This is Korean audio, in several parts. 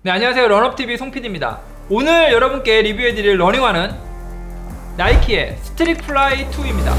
네, 안녕하세요. 런업TV 송PD입니다. 오늘 여러분께 리뷰해드릴 러닝화는 나이키의 스트릭플라이 2입니다.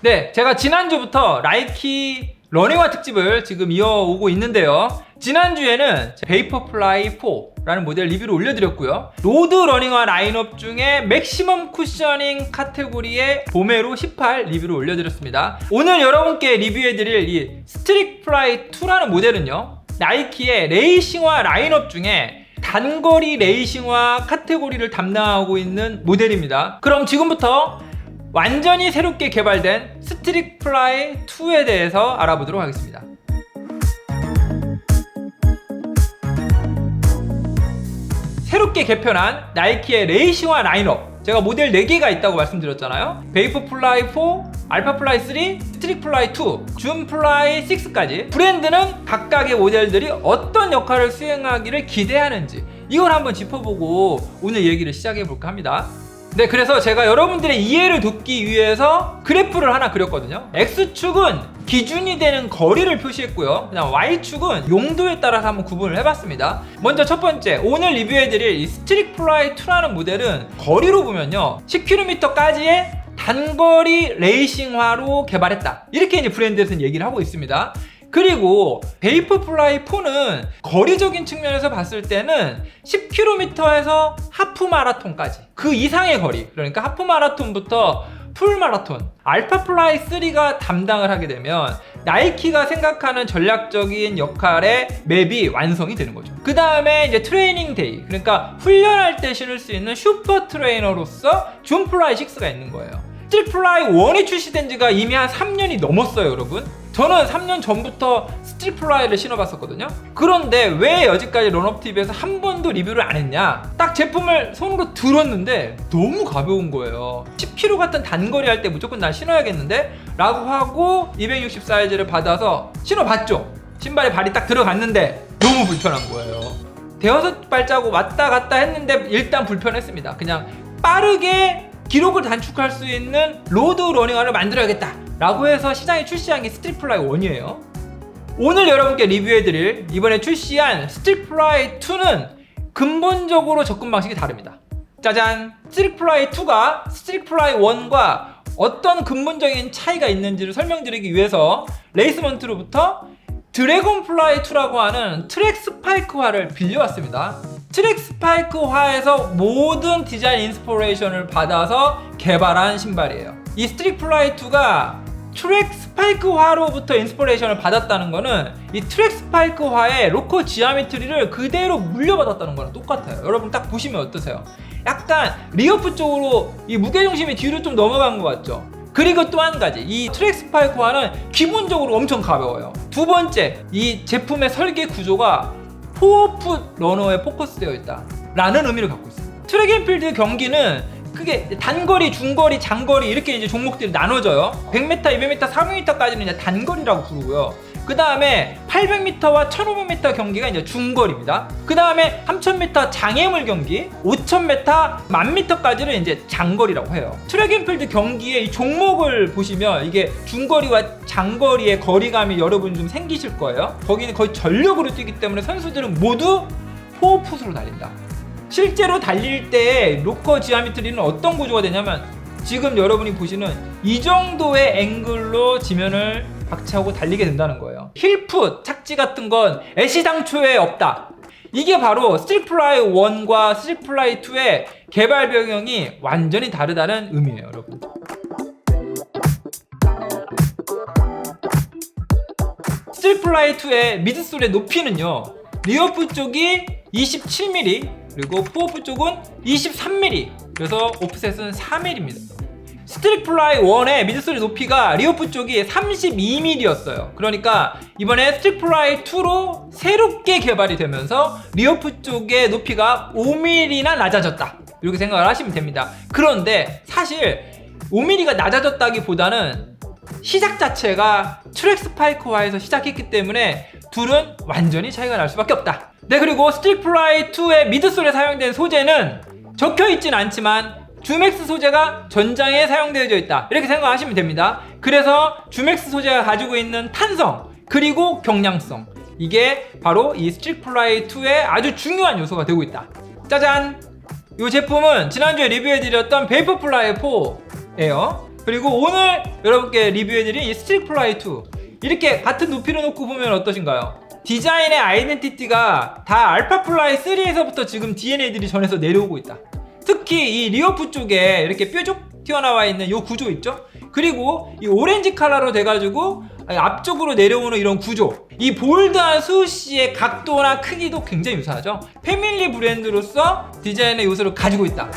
네, 제가 지난주부터 나이키 러닝화 특집을 지금 이어오고 있는데요. 지난주에는 베이퍼플라이 4라는 모델 리뷰를 올려드렸고요. 로드 러닝화 라인업 중에 맥시멈 쿠셔닝 카테고리의 보메로 18 리뷰를 올려드렸습니다. 오늘 여러분께 리뷰해드릴 이 스트릭플라이 2라는 모델은요, 나이키의 레이싱화 라인업 중에 단거리 레이싱화 카테고리를 담당하고 있는 모델입니다. 그럼 지금부터 완전히 새롭게 개발된 스트릭플라이 2에 대해서 알아보도록 하겠습니다. 새롭게 개편한 나이키의 레이싱화 라인업, 제가 모델 4개가 있다고 말씀드렸잖아요. 베이퍼플라이 4, 알파플라이 3, 스트릭플라이 2, 줌플라이 6까지 브랜드는 각각의 모델들이 어떤 역할을 수행하기를 기대하는지 이걸 한번 짚어보고 오늘 얘기를 시작해볼까 합니다. 네, 그래서 제가 여러분들의 이해를 돕기 위해서 그래프를 하나 그렸거든요. X축은 기준이 되는 거리를 표시했고요. 그다음 Y축은 용도에 따라서 한번 구분을 해봤습니다. 먼저 첫 번째, 오늘 리뷰해드릴 이 스트릭플라이 2라는 모델은 거리로 보면요, 10km까지의 단거리 레이싱화로 개발했다, 이렇게 이제 브랜드에서는 얘기를 하고 있습니다. 그리고 베이퍼플라이 4는 거리적인 측면에서 봤을 때는 10km에서 하프마라톤까지 그 이상의 거리, 그러니까 하프마라톤부터 풀마라톤, 알파플라이 3가 담당을 하게 되면 나이키가 생각하는 전략적인 역할의 맵이 완성이 되는 거죠. 그 다음에 이제 트레이닝 데이, 그러니까 훈련할 때 신을 수 있는 슈퍼 트레이너로서 줌플라이 6가 있는 거예요. 스트릭플라이 1이 출시된 지가 이미 한 3년이 넘었어요, 여러분. 저는 3년 전부터 스트릭플라이를 신어봤었거든요. 그런데 왜 여지까지 런업TV에서 한 번도 리뷰를 안 했냐? 딱 제품을 손으로 들었는데 너무 가벼운 거예요. 10km 같은 단거리 할 때 무조건 난 신어야겠는데? 라고 하고 260 사이즈를 받아서 신어봤죠. 신발에 발이 딱 들어갔는데 너무 불편한 거예요. 대여섯 발자국 왔다 갔다 했는데 일단 불편했습니다. 그냥 빠르게 기록을 단축할 수 있는 로드 러닝화를 만들어야겠다 라고 해서 시장에 출시한 게 스트릭플라이 1이에요. 오늘 여러분께 리뷰해드릴 이번에 출시한 스트릭플라이 2는 근본적으로 접근 방식이 다릅니다. 짜잔! 스트릭플라이 2가 스트릭플라이 1과 어떤 근본적인 차이가 있는지를 설명드리기 위해서 레이스먼트로부터 드래곤플라이 2라고 하는 트랙 스파이크화를 빌려왔습니다. 트랙 스파이크화에서 모든 디자인 인스피레이션을 받아서 개발한 신발이에요. 이 스트릭플라이 2가 트랙 스파이크화로부터 인스피레이션을 받았다는 거는 이 트랙 스파이크화의 로커 지오메트리를 그대로 물려받았다는 거랑 똑같아요. 여러분 딱 보시면 어떠세요? 약간 리어프 쪽으로 이 무게중심이 뒤로 좀 넘어간 것 같죠? 그리고 또 한 가지, 이 트랙 스파이크화는 기본적으로 엄청 가벼워요. 두 번째, 이 제품의 설계 구조가 포어풋 러너에 포커스되어 있다 라는 의미를 갖고 있어요. 트랙 앤 필드 경기는 크게 단거리, 중거리, 장거리 이렇게 이제 종목들이 나눠져요. 100m, 200m, 400m까지는 이제 단거리라고 부르고요. 그 다음에 800m와 1500m 경기가 이제 중거리입니다. 그 다음에 3000m 장애물 경기, 5000m, 1000m까지는 이제 장거리라고 해요. 트랙 앤 필드 경기의 이 종목을 보시면 이게 중거리와 장거리의 거리감이 여러분 좀 생기실 거예요. 거기는 거의 전력으로 뛰기 때문에 선수들은 모두 포어풋으로 달린다. 실제로 달릴 때 로커 지오메트리는 어떤 구조가 되냐면 지금 여러분이 보시는 이 정도의 앵글로 지면을 박치하고 달리게 된다는 거예요. 힐풋, 착지 같은 건 애시당초에 없다. 이게 바로 스트릭플라이 1과 스트릭플라이 2의 개발 배경이 완전히 다르다는 의미예요, 여러분. 스트릭플라이 2의 미드솔의 높이는요, 리어프 쪽이 27mm, 그리고 포어풋 쪽은 23mm, 그래서 오프셋은 4mm입니다. 스트릭플라이 1의 미드솔의 높이가 리어프 쪽이 32mm였어요. 그러니까 이번에 스트릭플라이 2로 새롭게 개발이 되면서 리어프 쪽의 높이가 5mm나 낮아졌다, 이렇게 생각을 하시면 됩니다. 그런데 사실 5mm가 낮아졌다기보다는 시작 자체가 트랙 스파이크와에서 시작했기 때문에 둘은 완전히 차이가 날 수밖에 없다. 네, 그리고 스트릭 플라이 2의 미드솔에 사용된 소재는 적혀있진 않지만 주맥스 소재가 전장에 사용되어져 있다, 이렇게 생각하시면 됩니다. 그래서 주맥스 소재가 가지고 있는 탄성 그리고 경량성, 이게 바로 이 스트릭 플라이 2의 아주 중요한 요소가 되고 있다. 짜잔! 이 제품은 지난주에 리뷰해드렸던 베이퍼 플라이 4예요. 그리고 오늘 여러분께 리뷰해드린 이 스트릭 플라이 2, 이렇게 같은 높이로 놓고 보면 어떠신가요? 디자인의 아이덴티티가 다 알파 플라이 3에서부터 지금 DNA들이 전해서 내려오고 있다. 특히 이 리어프 쪽에 이렇게 뾰족 튀어나와 있는 이 구조 있죠? 그리고 이 오렌지 컬러로 돼가지고 앞쪽으로 내려오는 이런 구조, 이 볼드한 수시의 각도나 크기도 굉장히 유사하죠. 패밀리 브랜드로서 디자인의 요소를 가지고 있다.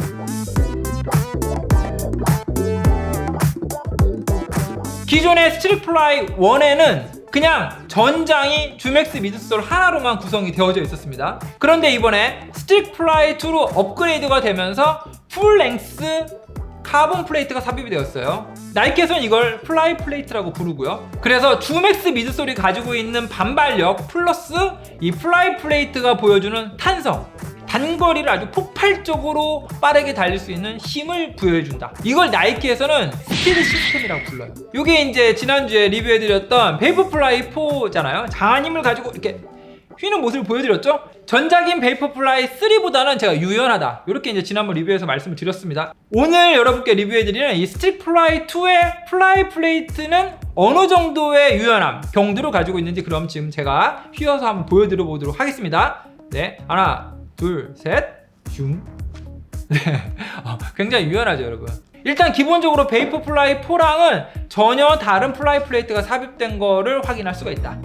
기존의 스트릭 플라이 1에는 그냥 전장이 주맥스 미드솔 하나로만 구성이 되어져 있었습니다. 그런데 이번에 스트릭 플라이 2로 업그레이드가 되면서 풀 랭스 카본 플레이트가 삽입이 되었어요. 나이키에서는 이걸 플라이 플레이트라고 부르고요. 그래서 주맥스 미드솔이 가지고 있는 반발력 플러스 이 플라이 플레이트가 보여주는 탄성, 단거리를 아주 폭발적으로 빠르게 달릴 수 있는 힘을 부여해준다. 이걸 나이키에서는 스피드 시스템이라고 불러요. 이게 이제 지난주에 리뷰해드렸던 베이퍼플라이 4잖아요. 장한 힘을 가지고 이렇게 휘는 모습을 보여드렸죠. 전작인 베이퍼플라이 3보다는 제가 유연하다, 이렇게 이제 지난번 리뷰에서 말씀을 드렸습니다. 오늘 여러분께 리뷰해드리는 이 스트릭 플라이 2의 플라이 플레이트는 어느 정도의 유연함, 경도를 가지고 있는지 그럼 지금 제가 휘어서 한번 보여드려 보도록 하겠습니다. 네, 하나, 둘, 셋, 슝. 네, 굉장히 유연하죠, 여러분. 일단 기본적으로 베이퍼 플라이 4랑은 전혀 다른 플라이 플레이트가 삽입된 거를 확인할 수가 있다.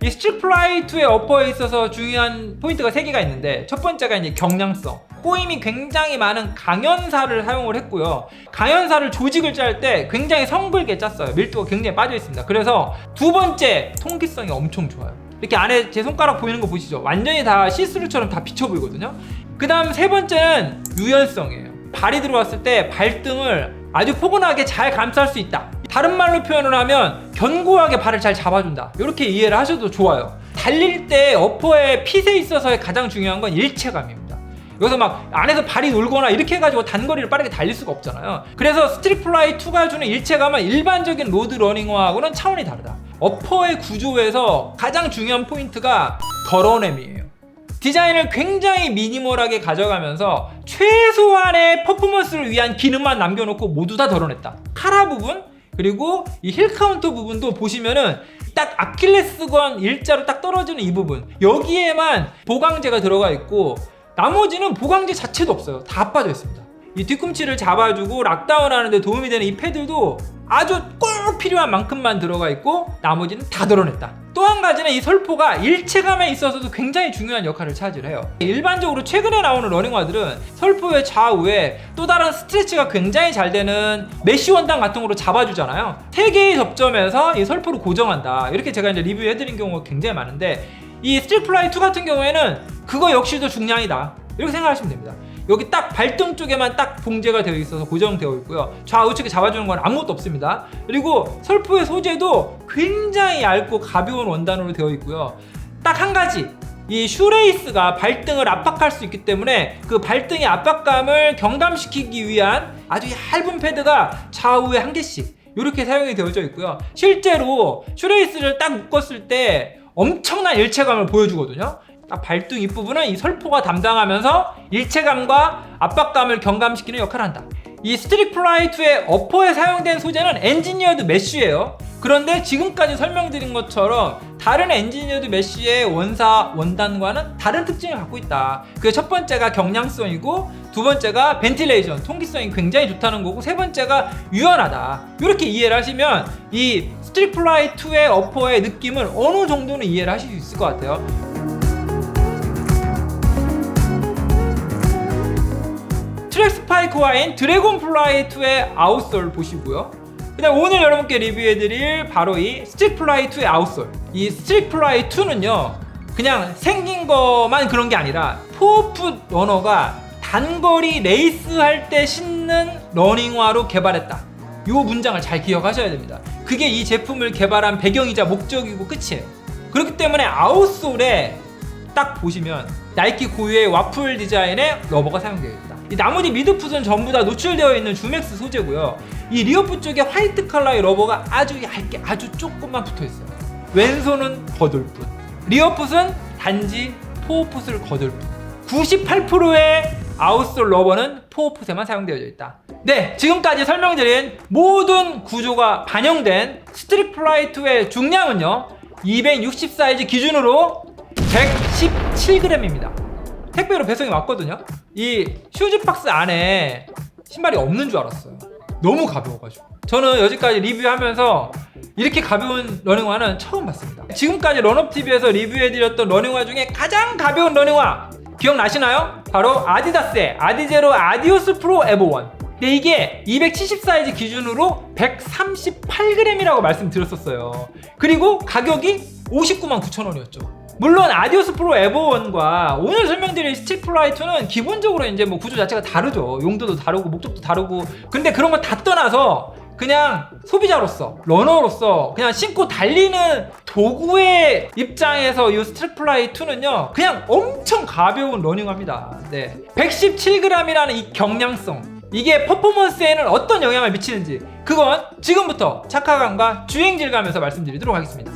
이 스트릭 플라이 2의 어퍼에 있어서 중요한 포인트가 3개가 있는데, 첫 번째가 이제 경량성. 꼬임이 굉장히 많은 강연사를 사용을 했고요. 강연사를 조직을 짤 때 굉장히 성불게 짰어요. 밀도가 굉장히 빠져 있습니다. 그래서 두 번째, 통기성이 엄청 좋아요. 이렇게 안에 제 손가락 보이는 거 보시죠? 완전히 다 시스루처럼 다 비쳐 보이거든요. 그 다음 세 번째는 유연성이에요. 발이 들어왔을 때 발등을 아주 포근하게 잘 감쌀 수 있다. 다른 말로 표현을 하면 견고하게 발을 잘 잡아준다, 이렇게 이해를 하셔도 좋아요. 달릴 때 어퍼의 핏에 있어서의 가장 중요한 건 일체감입니다. 여기서 막 안에서 발이 놀거나 이렇게 해가지고 단거리를 빠르게 달릴 수가 없잖아요. 그래서 스트릭 플라이 2가 주는 일체감은 일반적인 로드 러닝화하고는 차원이 다르다. 어퍼의 구조에서 가장 중요한 포인트가 덜어냄이에요. 디자인을 굉장히 미니멀하게 가져가면서 최소한의 퍼포먼스를 위한 기능만 남겨놓고 모두 다 덜어냈다. 카라 부분, 그리고 이 힐 카운터 부분도 보시면은 딱 아킬레스건 일자로 딱 떨어지는 이 부분, 여기에만 보강제가 들어가 있고 나머지는 보강제 자체도 없어요. 다 빠져 있습니다. 이 뒤꿈치를 잡아주고 락다운 하는데 도움이 되는 이 패들도 아주 꼭 필요한 만큼만 들어가 있고 나머지는 다 덜어냈다. 또 한 가지는 이 설포가 일체감에 있어서도 굉장히 중요한 역할을 차지해요. 일반적으로 최근에 나오는 러닝화들은 설포의 좌우에 또 다른 스트레치가 굉장히 잘 되는 메쉬 원단 같은 거로 잡아주잖아요. 3개의 접점에서 이 설포를 고정한다, 이렇게 제가 이제 리뷰해드린 경우가 굉장히 많은데, 이 스트릭 플라이 2 같은 경우에는 그거 역시도 중량이다, 이렇게 생각하시면 됩니다. 여기 딱 발등 쪽에만 딱 봉제가 되어 있어서 고정되어 있고요. 좌우측에 잡아주는 건 아무것도 없습니다. 그리고 설포의 소재도 굉장히 얇고 가벼운 원단으로 되어 있고요. 딱 한 가지, 이 슈레이스가 발등을 압박할 수 있기 때문에 그 발등의 압박감을 경감시키기 위한 아주 얇은 패드가 좌우에 한 개씩 이렇게 사용이 되어져 있고요. 실제로 슈레이스를 딱 묶었을 때 엄청난 일체감을 보여주거든요. 딱 발등 윗부분은 이 설포가 담당하면서 일체감과 압박감을 경감시키는 역할을 한다. 이 스트릭 플라이 2의 어퍼에 사용된 소재는 엔지니어드 메쉬예요. 그런데 지금까지 설명드린 것처럼 다른 엔지니어드 메쉬의 원단과는 다른 특징을 갖고 있다. 그 첫 번째가 경량성이고, 두 번째가 벤틸레이션, 통기성이 굉장히 좋다는 거고, 세 번째가 유연하다. 이렇게 이해를 하시면 이 스트릭 플라이 2의 어퍼의 느낌을 어느 정도는 이해를 하실 수 있을 것 같아요. 트랙 스파이크와인 드래곤 플라이 2의 아웃솔 보시고요. 그다음 오늘 여러분께 리뷰해드릴 바로 이 스트릭 플라이 2의 아웃솔. 이 스트릭 플라이 2는요, 그냥 생긴 것만 그런 게 아니라 4풋 러너가 단거리 레이스 할 때 신는 러닝화로 개발했다. 이 문장을 잘 기억하셔야 됩니다. 그게 이 제품을 개발한 배경이자 목적이고 끝이에요. 그렇기 때문에 아웃솔에 딱 보시면 나이키 고유의 와플 디자인의 러버가 사용되어 있다. 이 나머지 미드풋은 전부 다 노출되어 있는 주맥스 소재고요. 이 리어풋 쪽에 화이트 컬러의 러버가 아주 얇게 아주 조금만 붙어 있어요. 왼손은 거들 뿐. 리어풋은 단지 포어풋을 거들 뿐. 98%의 아웃솔 러버는 포어풋에만 사용되어 있다. 네, 지금까지 설명드린 모든 구조가 반영된 스트릭 플라이 2의 중량은요 260 사이즈 기준으로 117g입니다. 택배로 배송이 왔거든요. 이 슈즈 박스 안에 신발이 없는 줄 알았어요. 너무 가벼워가지고. 저는 여지까지 리뷰하면서 이렇게 가벼운 러닝화는 처음 봤습니다. 지금까지 런업TV에서 리뷰해드렸던 러닝화 중에 가장 가벼운 러닝화 기억나시나요? 바로 아디다스의 아디제로 아디오스 프로 에버 1. 근데 이게 270 사이즈 기준으로 138g이라고 말씀드렸었어요. 그리고 가격이 599,900원이었죠. 물론 아디오스 프로 에버 1과 오늘 설명드린 스트릭 플라이 2는 기본적으로 이제 뭐 구조 자체가 다르죠. 용도도 다르고 목적도 다르고. 근데 그런 거 다 떠나서 그냥 소비자로서 러너로서 그냥 신고 달리는 도구의 입장에서 이 스트릭 플라이 2는요 그냥 엄청 가벼운 러닝화입니다. 네. 117g이라는 이 경량성, 이게 퍼포먼스에는 어떤 영향을 미치는지 그건 지금부터 착화감과 주행 질감에서 말씀드리도록 하겠습니다.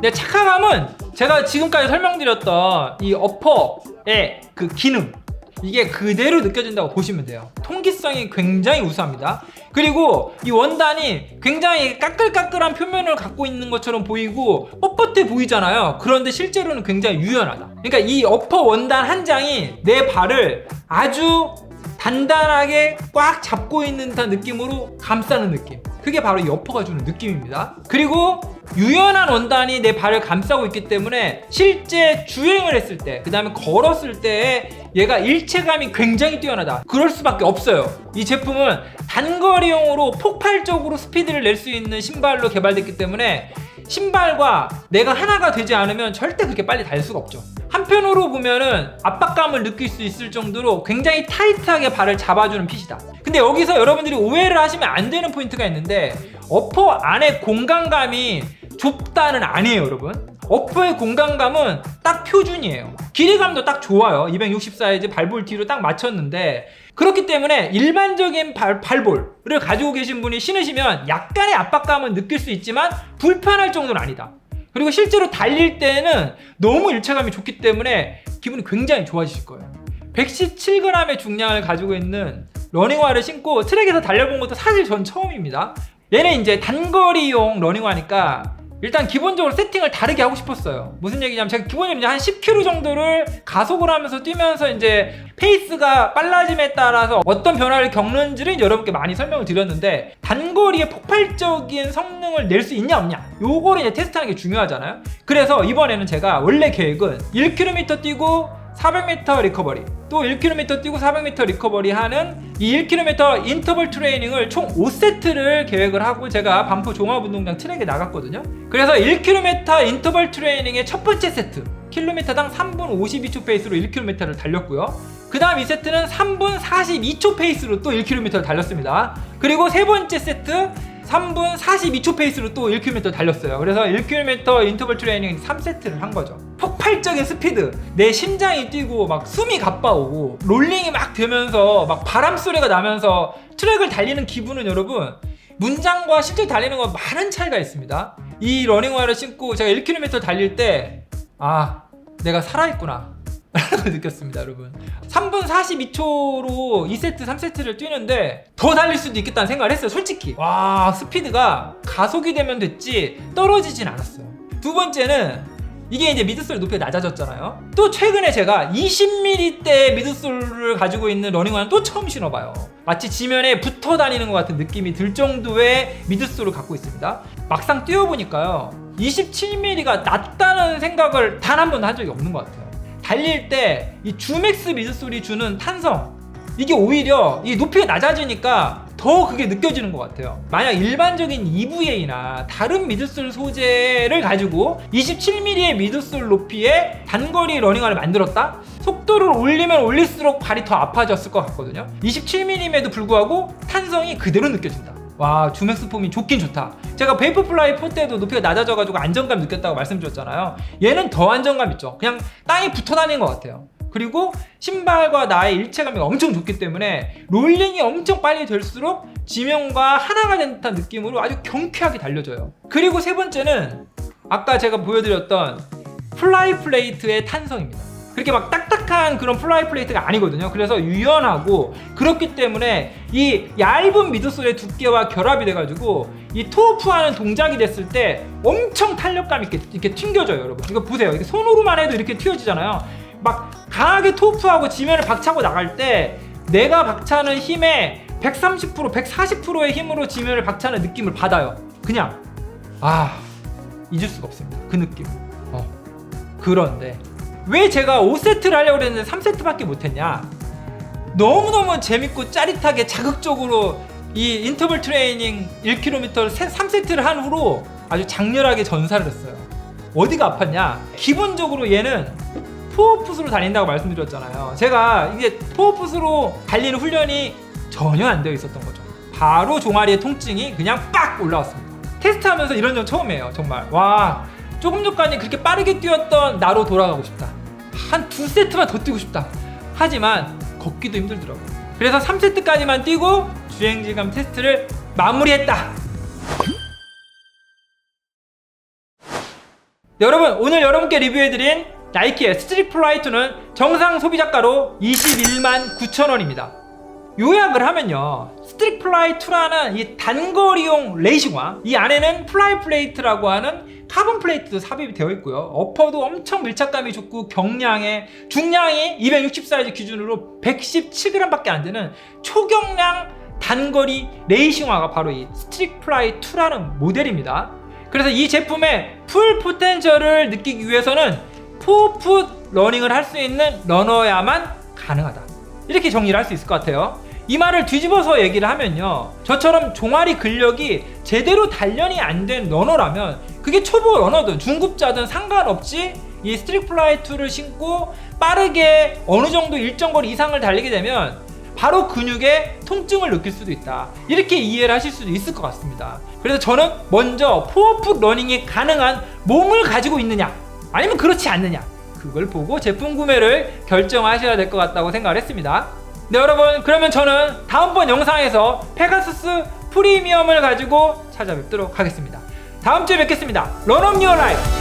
네, 착화감은 제가 지금까지 설명드렸던 이 어퍼의 그 기능, 이게 그대로 느껴진다고 보시면 돼요. 통기성이 굉장히 우수합니다. 그리고 이 원단이 굉장히 까끌까끌한 표면을 갖고 있는 것처럼 보이고 뻣뻣해 보이잖아요. 그런데 실제로는 굉장히 유연하다. 그러니까 이 어퍼 원단 한 장이 내 발을 아주 단단하게 꽉 잡고 있는 듯한 느낌으로 감싸는 느낌, 그게 바로 이 어퍼가 주는 느낌입니다. 그리고 유연한 원단이 내 발을 감싸고 있기 때문에 실제 주행을 했을 때, 그 다음에 걸었을 때 얘가 일체감이 굉장히 뛰어나다. 그럴 수밖에 없어요. 이 제품은 단거리용으로 폭발적으로 스피드를 낼 수 있는 신발로 개발됐기 때문에 신발과 내가 하나가 되지 않으면 절대 그렇게 빨리 달 수가 없죠. 한편으로 보면은 압박감을 느낄 수 있을 정도로 굉장히 타이트하게 발을 잡아주는 핏이다. 근데 여기서 여러분들이 오해를 하시면 안 되는 포인트가 있는데, 어퍼 안에 공간감이 좁다는 아니에요, 여러분. 어퍼의 공간감은 딱 표준이에요. 길이감도 딱 좋아요. 260 사이즈 발볼 뒤로 딱 맞췄는데, 그렇기 때문에 일반적인 발볼을 가지고 계신 분이 신으시면 약간의 압박감은 느낄 수 있지만 불편할 정도는 아니다. 그리고 실제로 달릴 때는 너무 일체감이 좋기 때문에 기분이 굉장히 좋아지실 거예요. 117g의 중량을 가지고 있는 러닝화를 신고 트랙에서 달려본 것도 사실 전 처음입니다. 얘는 이제 단거리용 러닝화니까 일단 기본적으로 세팅을 다르게 하고 싶었어요. 무슨 얘기냐면 제가 기본적으로 한 10km 정도를 가속을 하면서 뛰면서 이제 페이스가 빨라짐에 따라서 어떤 변화를 겪는지를 여러분께 많이 설명을 드렸는데, 단거리에 폭발적인 성능을 낼 수 있냐 없냐, 요거를 이제 테스트하는 게 중요하잖아요. 그래서 이번에는 제가 원래 계획은 1km 뛰고 400m 리커버리, 또 1km 뛰고 400m 리커버리 하는 이 1km 인터벌 트레이닝을 총 5세트를 계획을 하고 제가 반포 종합운동장 트랙에 나갔거든요. 그래서 1km 인터벌 트레이닝의 첫 번째 세트 킬로미터당 3분 52초 페이스로 1km를 달렸고요. 그 다음 2세트는 3분 42초 페이스로 또 1km를 달렸습니다. 그리고 세 번째 세트 3분 42초 페이스로 또 1km 달렸어요. 그래서 1km 인터벌 트레이닝 3세트를 한 거죠. 폭발적인 스피드, 내 심장이 뛰고 막 숨이 가빠오고 롤링이 막 되면서 막 바람 소리가 나면서 트랙을 달리는 기분은 여러분, 문장과 실제 달리는 건 많은 차이가 있습니다. 이 러닝화를 신고 제가 1km 달릴 때 내가 살아있구나 라는 걸 느꼈습니다, 여러분. 3분 42초로 2세트, 3세트를 뛰는데 더 달릴 수도 있겠다는 생각을 했어요, 솔직히. 와, 스피드가 가속이 되면 됐지 떨어지진 않았어요. 두 번째는 이게 이제 미드솔 높이가 낮아졌잖아요. 또 최근에 제가 20mm대의 미드솔을 가지고 있는 러닝화는 또 처음 신어봐요. 마치 지면에 붙어 다니는 것 같은 느낌이 들 정도의 미드솔을 갖고 있습니다. 막상 뛰어보니까요, 27mm가 낮다는 생각을 단 한 번도 한 적이 없는 것 같아요. 달릴 때 이 주맥스 미드솔이 주는 탄성, 이게 오히려 이 높이가 낮아지니까 더 그게 느껴지는 것 같아요. 만약 일반적인 EVA나 다른 미드솔 소재를 가지고 27mm의 미드솔 높이의 단거리 러닝화를 만들었다? 속도를 올리면 올릴수록 발이 더 아파졌을 것 같거든요. 27mm임에도 불구하고 탄성이 그대로 느껴진다. 와, 주맥스 폼이 좋긴 좋다. 제가 베이퍼플라이 4 때도 높이가 낮아져가지고 안정감 느꼈다고 말씀드렸잖아요. 얘는 더 안정감 있죠. 그냥 땅에 붙어 다니는 것 같아요. 그리고 신발과 나의 일체감이 엄청 좋기 때문에 롤링이 엄청 빨리 될수록 지면과 하나가 된 듯한 느낌으로 아주 경쾌하게 달려져요. 그리고 세 번째는 아까 제가 보여드렸던 플라이 플레이트의 탄성입니다. 그렇게 막 딱딱한 그런 플라이 플레이트가 아니거든요. 그래서 유연하고 그렇기 때문에 이 얇은 미드솔의 두께와 결합이 돼가지고 이 토어프하는 동작이 됐을 때 엄청 탄력감 있게 이렇게 튕겨져요, 여러분. 이거 보세요. 이게 손으로만 해도 이렇게 튀어지잖아요. 막 강하게 토프하고 지면을 박차고 나갈 때 내가 박차는 힘의 130%, 140%의 힘으로 지면을 박차는 느낌을 받아요. 그냥 잊을 수가 없습니다. 그 느낌. 그런데 왜 제가 5세트를 하려고 했는데 3세트밖에 못했냐? 너무너무 재밌고 짜릿하게 자극적으로 이 인터벌 트레이닝 1km 3세트를 한 후로 아주 장렬하게 전사를 했어요. 어디가 아팠냐? 기본적으로 얘는 포어풋으로 달린다고 말씀드렸잖아요. 제가 이게 포어풋으로 달리는 훈련이 전혀 안 되어 있었던 거죠. 바로 종아리의 통증이 그냥 빡 올라왔습니다. 테스트하면서 이런 점 처음이에요. 정말 와, 조금 전까지 그렇게 빠르게 뛰었던 나로 돌아가고 싶다. 한 2세트만 더 뛰고 싶다. 하지만 걷기도 힘들더라고요. 그래서 3세트까지만 뛰고 주행질감 테스트를 마무리했다. 네, 여러분, 오늘 여러분께 리뷰해드린 나이키의 스트릭 플라이 2는 정상 소비자가로 21만 9천원입니다. 요약을 하면요, 스트릭 플라이 2라는 이 단거리용 레이싱화, 이 안에는 플라이 플레이트라고 하는 카본 플레이트도 삽입이 되어 있고요. 어퍼도 엄청 밀착감이 좋고 경량에 중량이 260 사이즈 기준으로 117g 밖에 안 되는 초경량 단거리 레이싱화가 바로 이 스트릭 플라이 2라는 모델입니다. 그래서 이 제품의 풀 포텐셜을 느끼기 위해서는 포풋 러닝을 할 수 있는 러너야만 가능하다. 이렇게 정리를 할 수 있을 것 같아요. 이 말을 뒤집어서 얘기를 하면요, 저처럼 종아리 근력이 제대로 단련이 안 된 러너라면, 그게 초보 러너든 중급자든 상관없이 이 스트릭 플라이 2를 신고 빠르게 어느 정도 일정 거리 이상을 달리게 되면 바로 근육에 통증을 느낄 수도 있다. 이렇게 이해를 하실 수도 있을 것 같습니다. 그래서 저는 먼저 포어풋 러닝이 가능한 몸을 가지고 있느냐 아니면 그렇지 않느냐, 그걸 보고 제품 구매를 결정하셔야 될 것 같다고 생각을 했습니다. 네, 여러분, 그러면 저는 다음번 영상에서 페가수스 프리미엄을 가지고 찾아뵙도록 하겠습니다. 다음 주에 뵙겠습니다. 런 업 유어 라이프.